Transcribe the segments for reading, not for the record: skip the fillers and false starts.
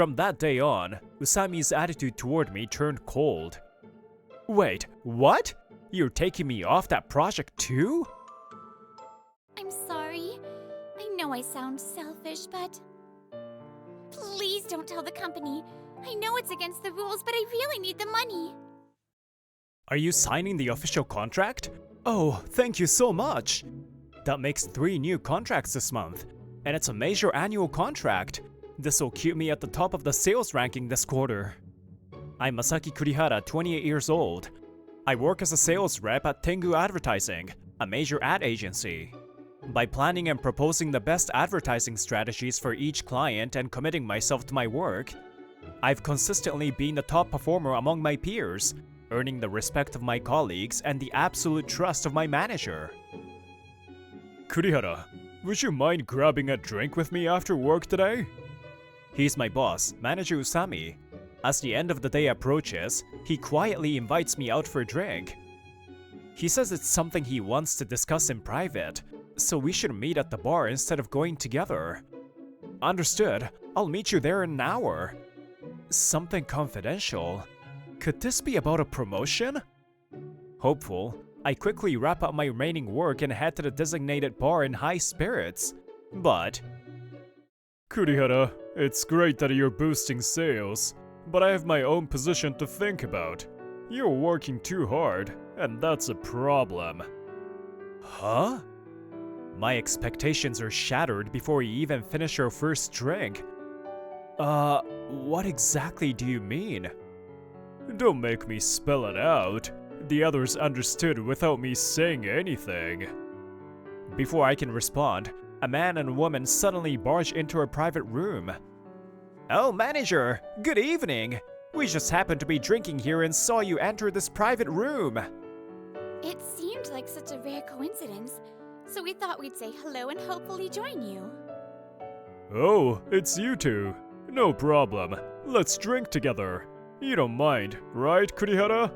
From that day on, Usami's attitude toward me turned cold. Wait, what? You're taking me off that project too? I'm sorry. I know I sound selfish, but... Please don't tell the company. I know it's against the rules, but I really need the money. Are you signing the official contract? Oh, thank you so much! That makes 3 new contracts this month, and it's a major annual contract. This'll keep me at the top of the sales ranking this quarter. I'm Masaki Kurihara, 28 years old. I work as a sales rep at Tangu Advertising, a major ad agency. By planning and proposing the best advertising strategies for each client and committing myself to my work, I've consistently been the top performer among my peers, earning the respect of my colleagues and the absolute trust of my manager. Kurihara, would you mind grabbing a drink with me after work today? He's my boss, Manager Usami. As the end of the day approaches, he quietly invites me out for a drink. He says it's something he wants to discuss in private, so we should meet at the bar instead of going together. Understood, I'll meet you there in an hour. Something confidential? Could this be about a promotion? Hopeful, I quickly wrap up my remaining work and head to the designated bar in high spirits. But... Kurihara, it's great that you're boosting sales, but I have my own position to think about. You're working too hard, and that's a problem. Huh? My expectations are shattered before we even finish our first drink. What exactly do you mean? Don't make me spell it out. The others understood without me saying anything. Before I can respond, a man and woman suddenly barge into our private room. Oh, manager, good evening. We just happened to be drinking here and saw you enter this private room. It seemed like such a rare coincidence, so we thought we'd say hello and hopefully join you. Oh, it's you two. No problem. Let's drink together. You don't mind, right, Kurihara?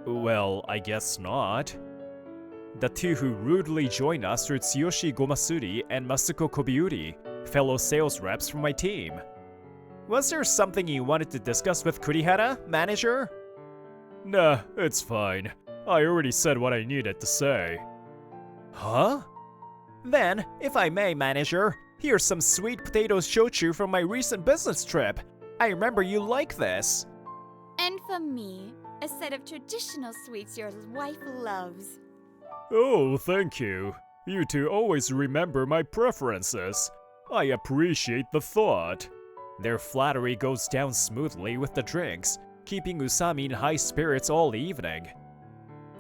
Well, I guess not. The two who rudely joined us were Tsuyoshi Gomasuri and Masuko Kobiuri, fellow sales reps from my team. Was there something you wanted to discuss with Kurihara, manager? Nah, it's fine. I already said what I needed to say. Huh? Then, if I may, manager, here's some sweet potato shochu from my recent business trip. I remember you like this. And for me, a set of traditional sweets your wife loves. Oh, thank you. You two always remember my preferences. I appreciate the thought. Their flattery goes down smoothly with the drinks, keeping Usami in high spirits all evening.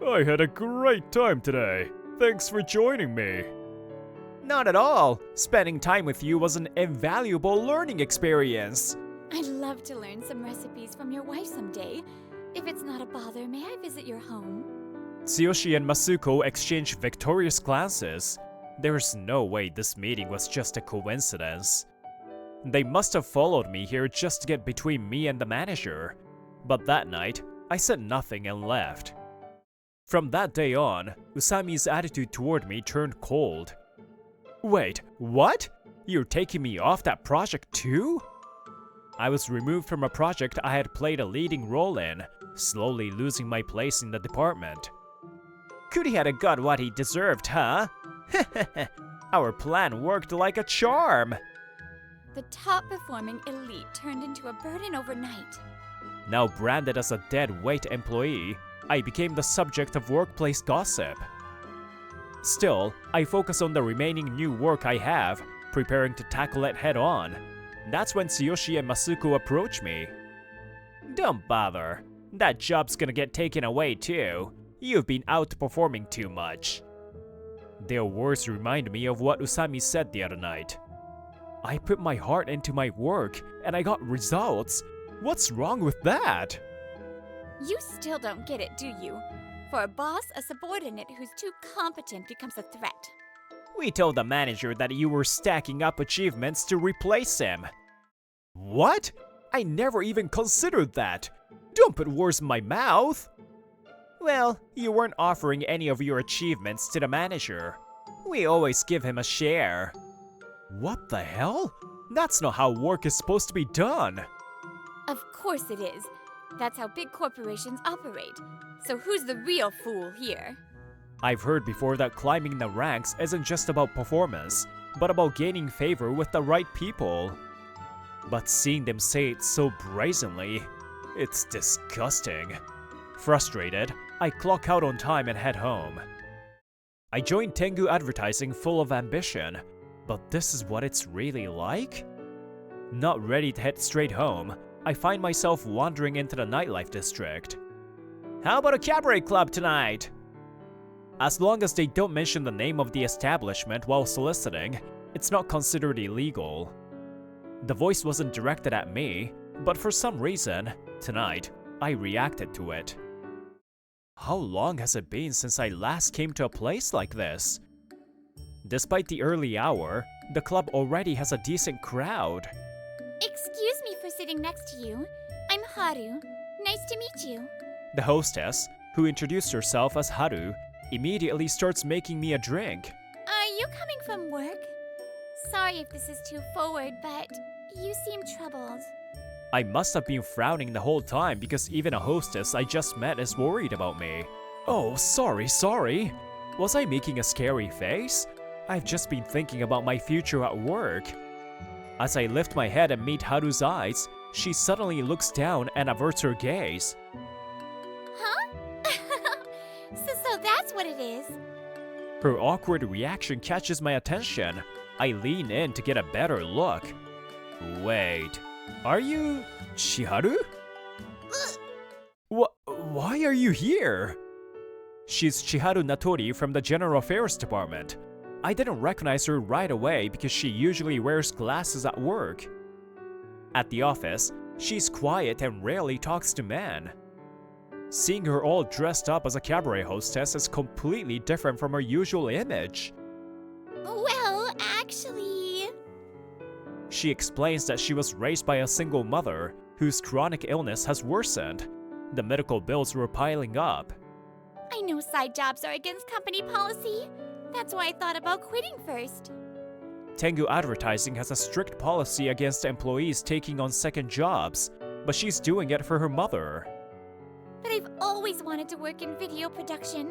I had a great time today. Thanks for joining me. Not at all. Spending time with you was an invaluable learning experience. I'd love to learn some recipes from your wife someday. If it's not a bother, may I visit your home? Tsuyoshi and Masuko exchanged victorious glances. There's no way this meeting was just a coincidence. They must have followed me here just to get between me and the manager. But that night, I said nothing and left. From that day on, Usami's attitude toward me turned cold. Wait, what? You're taking me off that project too? I was removed from a project I had played a leading role in, slowly losing my place in the department. Kurihara got what he deserved, huh? Our plan worked like a charm. The top-performing elite turned into a burden overnight. Now branded as a dead-weight employee, I became the subject of workplace gossip. Still, I focus on the remaining new work I have, preparing to tackle it head-on. That's when Tsuyoshi and Masuko approach me. Don't bother. That job's gonna get taken away too. You've been outperforming too much. Their words remind me of what Usami said the other night. I put my heart into my work, and I got results. What's wrong with that? You still don't get it, do you? For a boss, a subordinate who's too competent becomes a threat. We told the manager that you were stacking up achievements to replace him. What? I never even considered that. Don't put words in my mouth. Well, you weren't offering any of your achievements to the manager. We always give him a share. What the hell? That's not how work is supposed to be done. Of course it is. That's how big corporations operate. So who's the real fool here? I've heard before that climbing the ranks isn't just about performance, but about gaining favor with the right people. But seeing them say it so brazenly, it's disgusting. Frustrated, I clock out on time and head home. I joined Tangu Advertising full of ambition, but this is what it's really like? Not ready to head straight home, I find myself wandering into the nightlife district. How about a cabaret club tonight? As long as they don't mention the name of the establishment while soliciting, it's not considered illegal. The voice wasn't directed at me, but for some reason, tonight, I reacted to it. How long has it been since I last came to a place like this? Despite the early hour, the club already has a decent crowd. Excuse me for sitting next to you. I'm Haru. Nice to meet you. The hostess, who introduced herself as Haru, immediately starts making me a drink. Are you coming from work? Sorry if this is too forward, but you seem troubled. I must have been frowning the whole time because even a hostess I just met is worried about me. Oh, sorry. Was I making a scary face? I've just been thinking about my future at work. As I lift my head and meet Haru's eyes, she suddenly looks down and averts her gaze. Huh? So that's what it is. Her awkward reaction catches my attention. I lean in to get a better look. Wait, are you Chiharu? Why are you here? She's Chiharu Natori from the General Affairs Department. I didn't recognize her right away because she usually wears glasses at work. At the office, she's quiet and rarely talks to men. Seeing her all dressed up as a cabaret hostess is completely different from her usual image. Well, actually... She explains that she was raised by a single mother whose chronic illness has worsened. The medical bills were piling up. I know side jobs are against company policy. That's why I thought about quitting first. Tangu Advertising has a strict policy against employees taking on second jobs, but she's doing it for her mother. But I've always wanted to work in video production.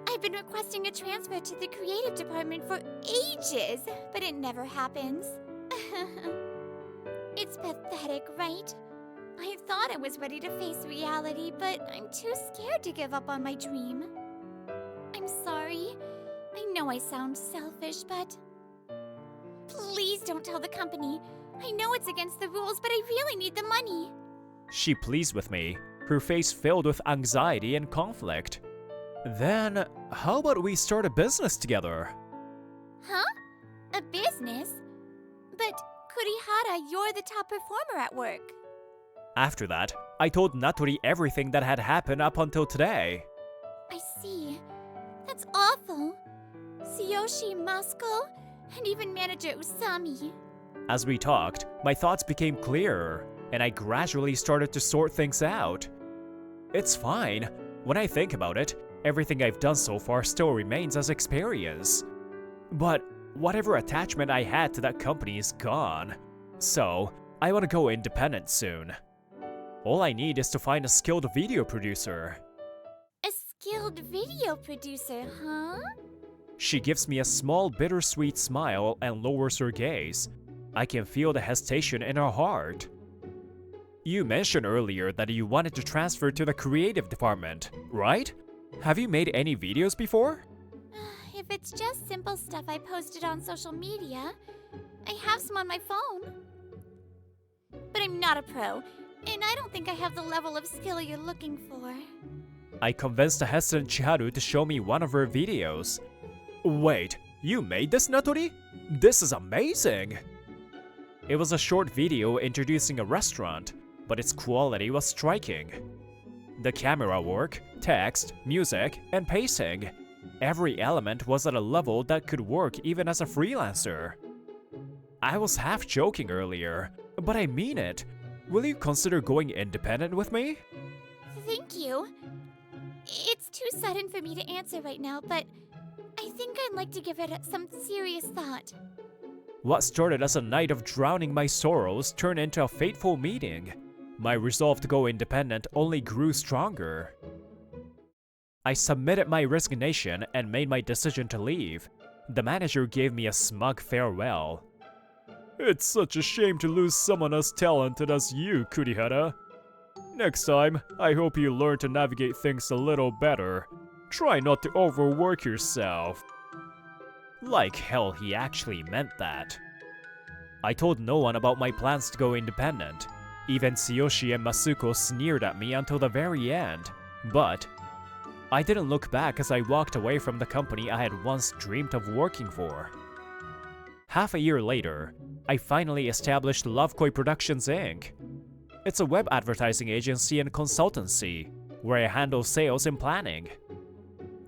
I've been requesting a transfer to the creative department for ages, but it never happens. It's pathetic, right? I thought I was ready to face reality, but I'm too scared to give up on my dream. I'm sorry. I know I sound selfish, but... Please don't tell the company. I know it's against the rules, but I really need the money. She pleads with me, her face filled with anxiety and conflict. Then, how about we start a business together? Huh? A business? But, Kurihara, you're the top performer at work. After that, I told Natori everything that had happened up until today. I see. That's awful. Tsuyoshi, Moscow, and even manager Usami. As we talked, my thoughts became clearer, and I gradually started to sort things out. It's fine. When I think about it, everything I've done so far still remains as experience. But whatever attachment I had to that company is gone. So, I want to go independent soon. All I need is to find a skilled video producer. A skilled video producer, huh? She gives me a small bittersweet smile and lowers her gaze. I can feel the hesitation in her heart. You mentioned earlier that you wanted to transfer to the creative department, right? Have you made any videos before? If it's just simple stuff I posted on social media, I have some on my phone. But I'm not a pro, and I don't think I have the level of skill you're looking for. I convinced the hesitant Chiharu to show me one of her videos. Wait, you made this, Natori? This is amazing! It was a short video introducing a restaurant, but its quality was striking. The camera work, text, music, and pacing. Every element was at a level that could work even as a freelancer. I was half joking earlier, but I mean it. Will you consider going independent with me? Thank you. It's too sudden for me to answer right now, but I think I'd like to give it some serious thought. What started as a night of drowning my sorrows turned into a fateful meeting. My resolve to go independent only grew stronger. I submitted my resignation and made my decision to leave. The manager gave me a smug farewell. "It's such a shame to lose someone as talented as you, Kurihara. Next time, I hope you learn to navigate things a little better. Try not to overwork yourself." Like hell he actually meant that. I told no one about my plans to go independent. Even Tsuyoshi and Masuko sneered at me until the very end. But I didn't look back as I walked away from the company I had once dreamed of working for. Half a year later, I finally established Lovekoi Productions Inc. It's a web advertising agency and consultancy, where I handle sales and planning.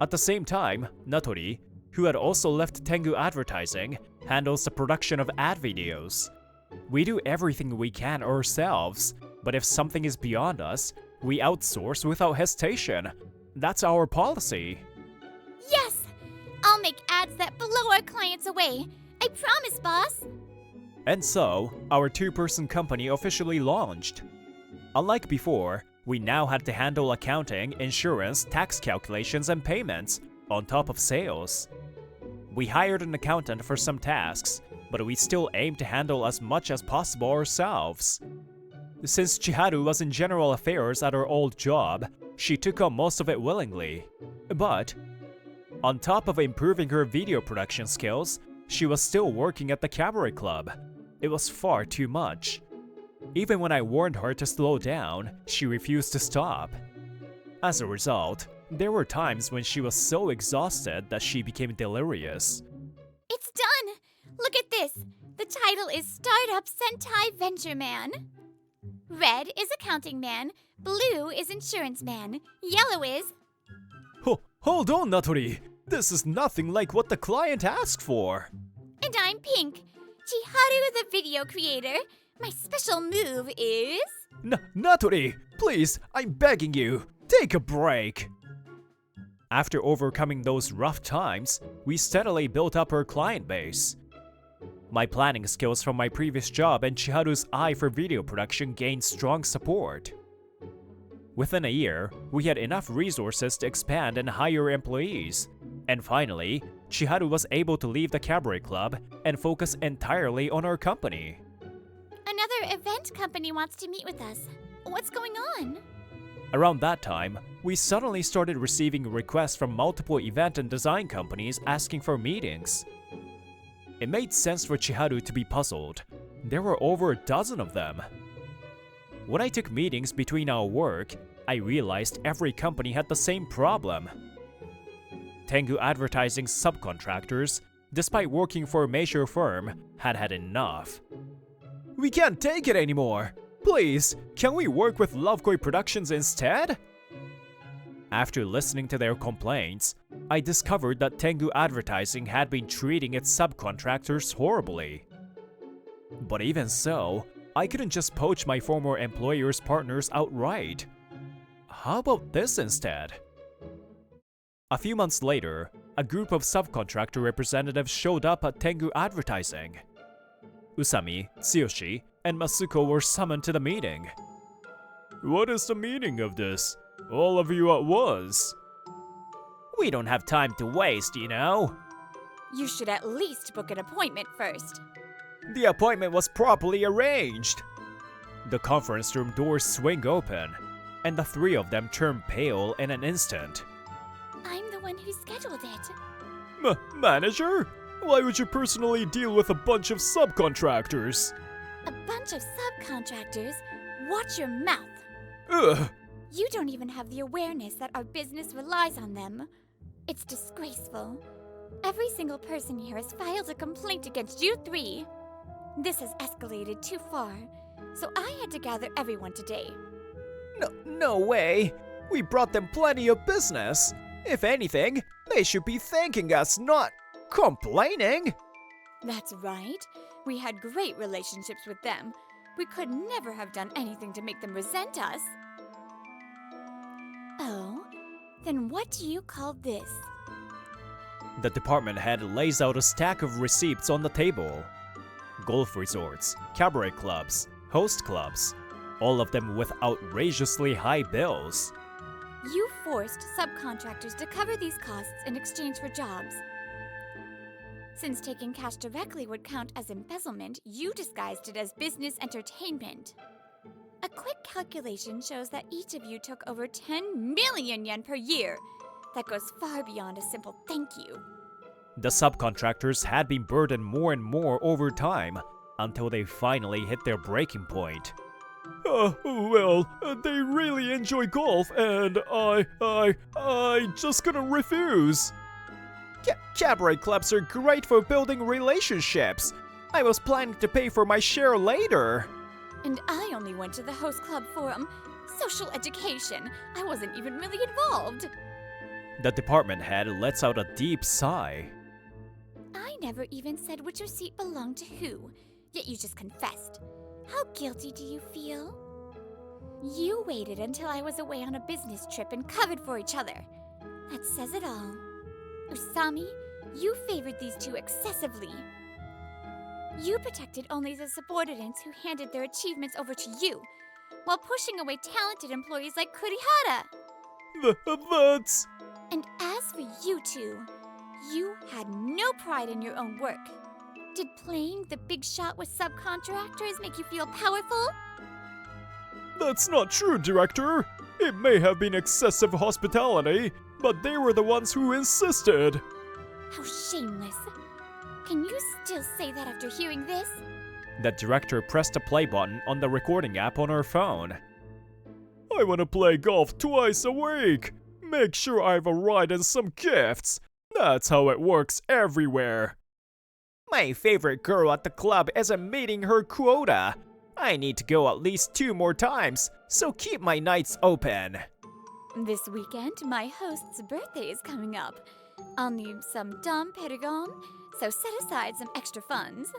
At the same time, Natori, who had also left Tangu Advertising, handles the production of ad videos. We do everything we can ourselves, but if something is beyond us, we outsource without hesitation. That's our policy. Yes! I'll make ads that blow our clients away. I promise, boss! And so, our two-person company officially launched. Unlike before, we now had to handle accounting, insurance, tax calculations, and payments, on top of sales. We hired an accountant for some tasks, but we still aim to handle as much as possible ourselves. Since Chiharu was in general affairs at her old job, she took on most of it willingly. But, on top of improving her video production skills, she was still working at the cabaret club. It was far too much. Even when I warned her to slow down, she refused to stop. As a result, there were times when she was so exhausted that she became delirious. It's done! Look at this! The title is Startup Sentai Venture Man. Red is Accounting Man, blue is Insurance Man, yellow is… Hold on, Natori! This is nothing like what the client asked for! And I'm pink, Chiharu the video creator. My special move is… Natori! Please, I'm begging you! Take a break! After overcoming those rough times, we steadily built up our client base. My planning skills from my previous job and Chiharu's eye for video production gained strong support. Within a year, we had enough resources to expand and hire employees. And finally, Chiharu was able to leave the cabaret club and focus entirely on our company. Another event company wants to meet with us. What's going on? Around that time, we suddenly started receiving requests from multiple event and design companies asking for meetings. It made sense for Chiharu to be puzzled. There were over a dozen of them. When I took meetings between our work, I realized every company had the same problem. Tangu Advertising's subcontractors, despite working for a major firm, had enough. "We can't take it anymore! Please, can we work with Lovekoi Productions instead?" After listening to their complaints, I discovered that Tangu Advertising had been treating its subcontractors horribly. But even so, I couldn't just poach my former employer's partners outright. How about this instead? A few months later, a group of subcontractor representatives showed up at Tangu Advertising. Usami, Tsuyoshi, and Masuko were summoned to the meeting. "What is the meaning of this? All of you at once?" "We don't have time to waste, you know." You should at least book an appointment first. "The appointment was properly arranged." The conference room doors swing open, and the three of them turn pale in an instant. I'm the one who scheduled it. Manager? Why would you personally deal with a bunch of subcontractors? A bunch of subcontractors? Watch your mouth. Ugh. You don't even have the awareness that our business relies on them. It's disgraceful. Every single person here has filed a complaint against you three. This has escalated too far, so I had to gather everyone today. No way. We brought them plenty of business. If anything, they should be thanking us, not complaining. That's right. We had great relationships with them. We could never have done anything to make them resent us. Oh, then what do you call this? The department head lays out a stack of receipts on the table. golf resorts, cabaret clubs, host clubs, all of them with outrageously high bills. You forced subcontractors to cover these costs in exchange for jobs. Since taking cash directly would count as embezzlement, you disguised it as business entertainment. A quick calculation shows that each of you took over 10 million yen per year. That goes far beyond a simple thank you. The subcontractors had been burdened more and more over time, until they finally hit their breaking point. They really enjoy golf, and I just gonna refuse. Cabaret clubs are great for building relationships. I was planning to pay for my share later. And I only went to the host club forum. Social education. I wasn't even really involved. The department head lets out a deep sigh. I never even said which receipt belonged to who, yet you just confessed. How guilty do you feel? You waited until I was away on a business trip and covered for each other. That says it all. Usami, you favored these two excessively. You protected only the subordinates who handed their achievements over to you, while pushing away talented employees like Kurihara. That's... And as for you two, you had no pride in your own work. Did playing the big shot with subcontractors make you feel powerful? That's not true, Director. It may have been excessive hospitality, but they were the ones who insisted. How shameless. Can you still say that after hearing this? The director pressed the play button on the recording app on her phone. I want to play golf twice a week. Make sure I have a ride and some gifts. That's how it works everywhere. My favorite girl at the club isn't meeting her quota. I need to go at least 2 more times, so keep my nights open. This weekend, my host's birthday is coming up. I'll need some dom perignon, so set aside some extra funds.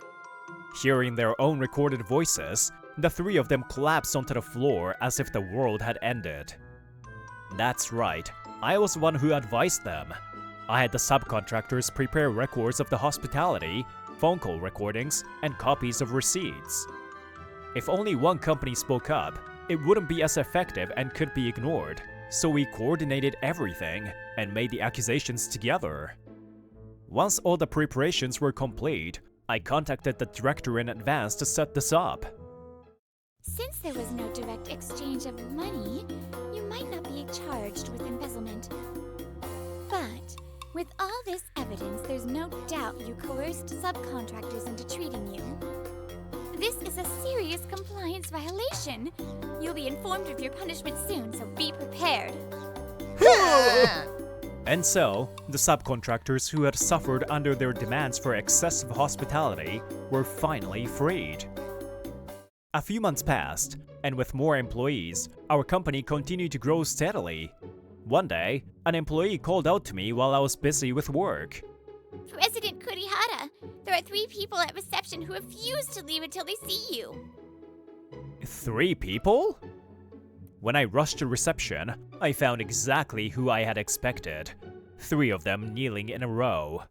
Hearing their own recorded voices, the 3 of them collapsed onto the floor as if the world had ended. That's right, I was the one who advised them. I had the subcontractors prepare records of the hospitality, phone call recordings, and copies of receipts. If only one company spoke up, it wouldn't be as effective and could be ignored, so we coordinated everything and made the accusations together. Once all the preparations were complete, I contacted the director in advance to set this up. Since there was no direct exchange of money, you might not be charged with embezzlement. But with all this evidence, there's no doubt you coerced subcontractors into treating you. This is a serious compliance violation. You'll be informed of your punishment soon, so be prepared. And so, the subcontractors who had suffered under their demands for excessive hospitality were finally freed. A few months passed, and with more employees, our company continued to grow steadily. One day, an employee called out to me while I was busy with work. President Kurihara, there are 3 people at reception who refuse to leave until they see you. 3 people? When I rushed to reception, I found exactly who I had expected. 3 of them kneeling in a row.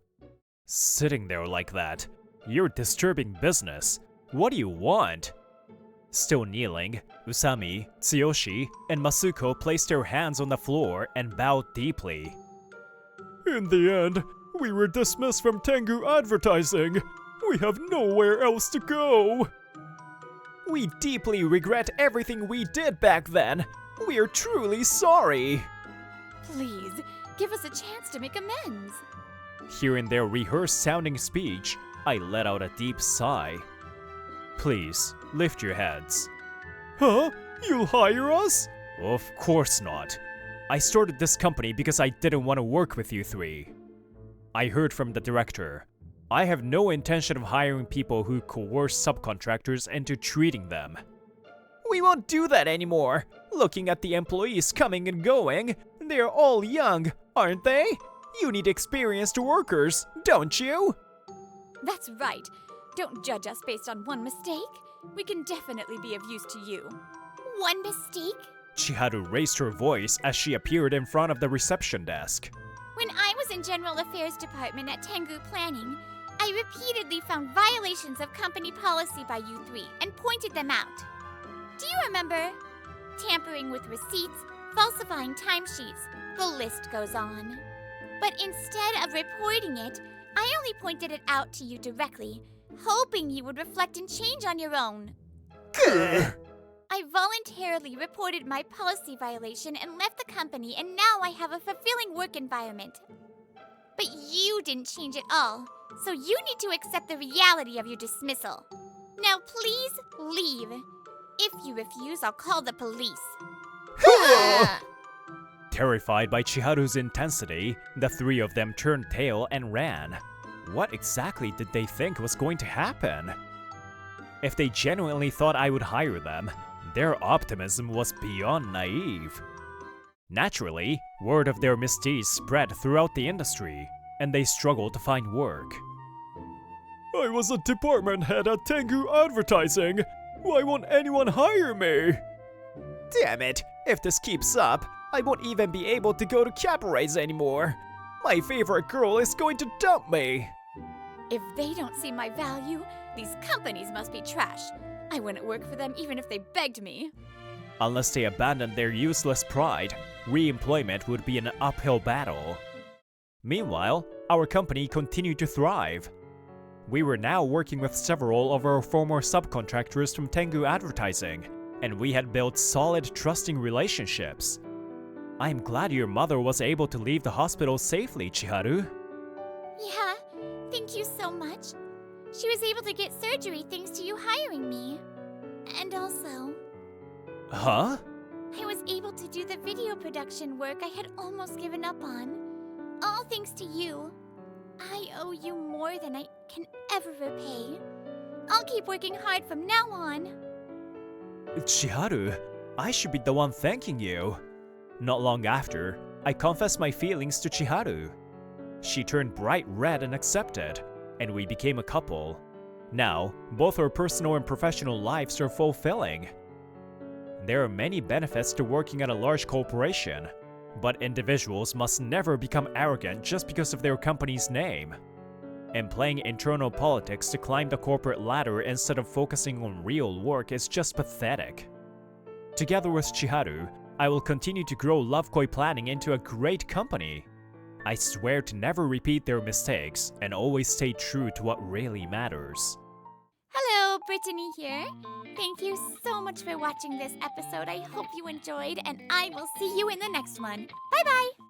Sitting there like that, you're disturbing business. What do you want? Still kneeling, Usami, Tsuyoshi, and Masuko placed their hands on the floor and bowed deeply. In the end, we were dismissed from Tangu advertising. We have nowhere else to go. We deeply regret everything we did back then. We are truly sorry. Please, give us a chance to make amends. Hearing their rehearsed sounding speech, I let out a deep sigh. Please, lift your heads. Huh? You'll hire us? Of course not. I started this company because I didn't want to work with you 3. I heard from the director. I have no intention of hiring people who coerce subcontractors into treating them. We won't do that anymore. Looking at the employees coming and going, they're all young, aren't they? You need experienced workers, don't you? That's right. Don't judge us based on one mistake. We can definitely be of use to you. One mistake? Chiharu raised her voice as she appeared in front of the reception desk. When I was in General Affairs Department at Tangu Planning, I repeatedly found violations of company policy by you three and pointed them out. Do you remember? Tampering with receipts, falsifying timesheets, the list goes on. But instead of reporting it, I only pointed it out to you directly, hoping you would reflect and change on your own. I voluntarily reported my policy violation and left the company, and now I have a fulfilling work environment. But you didn't change at all, so you need to accept the reality of your dismissal. Now please leave. If you refuse, I'll call the police. Terrified by Chiharu's intensity, the three of them turned tail and ran. What exactly did they think was going to happen? If they genuinely thought I would hire them, their optimism was beyond naive. Naturally, word of their misdeeds spread throughout the industry, and they struggled to find work. I was a department head at Tangu Advertising. Why won't anyone hire me? Damn it, if this keeps up, I won't even be able to go to cabarets anymore. My favorite girl is going to dump me. If they don't see my value, these companies must be trash. I wouldn't work for them even if they begged me. Unless they abandoned their useless pride, re-employment would be an uphill battle. Meanwhile, our company continued to thrive. We were now working with several of our former subcontractors from Tangu Advertising, and we had built solid, trusting relationships. I am glad your mother was able to leave the hospital safely, Chiharu. Yeah, thank you so much. She was able to get surgery thanks to you hiring me. And also, Huh? I was able to do the video production work I had almost given up on. All thanks to you. I owe you more than I can ever repay. I'll keep working hard from now on. Chiharu, I should be the one thanking you. Not long after, I confessed my feelings to Chiharu. She turned bright red and accepted, and we became a couple. Now, both our personal and professional lives are fulfilling. There are many benefits to working at a large corporation, but individuals must never become arrogant just because of their company's name. And playing internal politics to climb the corporate ladder instead of focusing on real work is just pathetic. Together with Chiharu, I will continue to grow Lovekoi Planning into a great company. I swear to never repeat their mistakes and always stay true to what really matters. Hello, Brittany here. Thank you so much for watching this episode. I hope you enjoyed, and I will see you in the next one. Bye-bye!